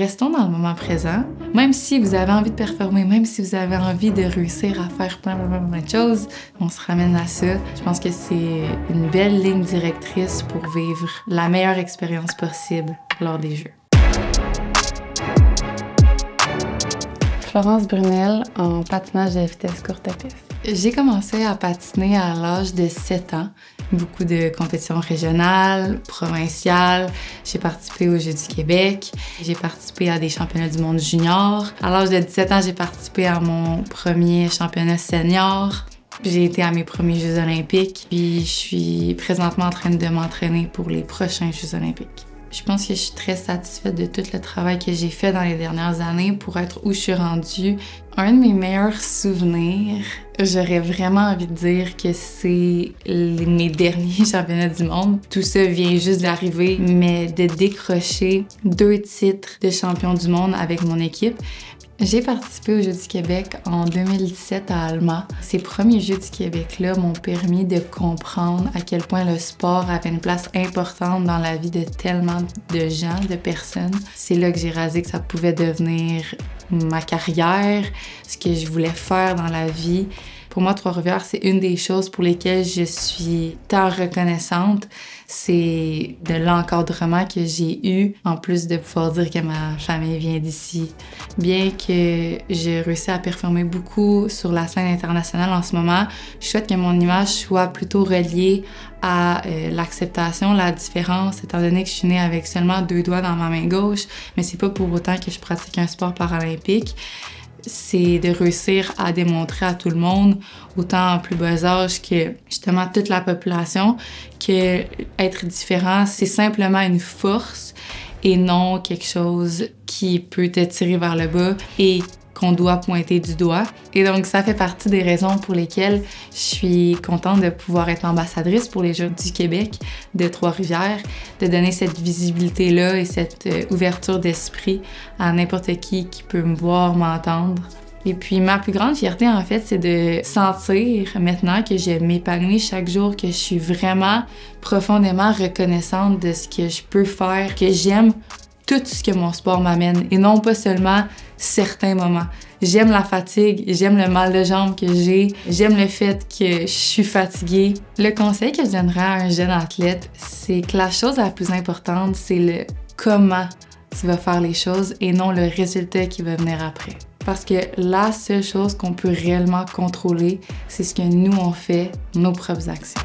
restons dans le moment présent. Même si vous avez envie de performer, même si vous avez envie de réussir à faire plein de choses, on se ramène à ça. Je pense que c'est une belle ligne directrice pour vivre la meilleure expérience possible lors des Jeux. Florence Brunel en patinage de vitesse courte à piste. J'ai commencé à patiner à l'âge de 7 ans. Beaucoup de compétitions régionales, provinciales. J'ai participé aux Jeux du Québec. J'ai participé à des championnats du monde junior. À l'âge de 17 ans, j'ai participé à mon premier championnat senior. J'ai été à mes premiers Jeux olympiques. Puis je suis présentement en train de m'entraîner pour les prochains Jeux olympiques. Je pense que je suis très satisfaite de tout le travail que j'ai fait dans les dernières années pour être où je suis rendue. Un de mes meilleurs souvenirs, j'aurais vraiment envie de dire que c'est mes derniers championnats du monde. Tout ça vient juste d'arriver, mais de décrocher 2 titres de champion du monde avec mon équipe. J'ai participé aux Jeux du Québec en 2017 à Alma. Ces premiers Jeux du Québec-là m'ont permis de comprendre à quel point le sport avait une place importante dans la vie de tellement de gens, de personnes. C'est là que j'ai réalisé que ça pouvait devenir ma carrière, ce que je voulais faire dans la vie. Pour moi, Trois-Rivières, c'est une des choses pour lesquelles je suis tant reconnaissante. C'est de l'encadrement que j'ai eu, en plus de pouvoir dire que ma famille vient d'ici. Bien que j'ai réussi à performer beaucoup sur la scène internationale en ce moment, je souhaite que mon image soit plutôt reliée à l'acceptation, la différence, étant donné que je suis née avec seulement 2 doigts dans ma main gauche, mais c'est pas pour autant que je pratique un sport paralympique. C'est de réussir à démontrer à tout le monde, autant en plus bas âge que justement toute la population, que être différent, c'est simplement une force et non quelque chose qui peut te tirer vers le bas et qu'on doit pointer du doigt. Et donc, ça fait partie des raisons pour lesquelles je suis contente de pouvoir être ambassadrice pour les Jeux du Québec de Trois-Rivières, de donner cette visibilité-là et cette ouverture d'esprit à n'importe qui peut me voir, m'entendre. Et puis, ma plus grande fierté, en fait, c'est de sentir maintenant que je m'épanouis chaque jour, que je suis vraiment profondément reconnaissante de ce que je peux faire, que j'aime tout ce que mon sport m'amène et non pas seulement certains moments. J'aime la fatigue, j'aime le mal de jambes que j'ai, j'aime le fait que je suis fatiguée. Le conseil que je donnerais à un jeune athlète, c'est que la chose la plus importante, c'est le comment tu vas faire les choses et non le résultat qui va venir après. Parce que la seule chose qu'on peut réellement contrôler, c'est ce que nous on fait, nos propres actions.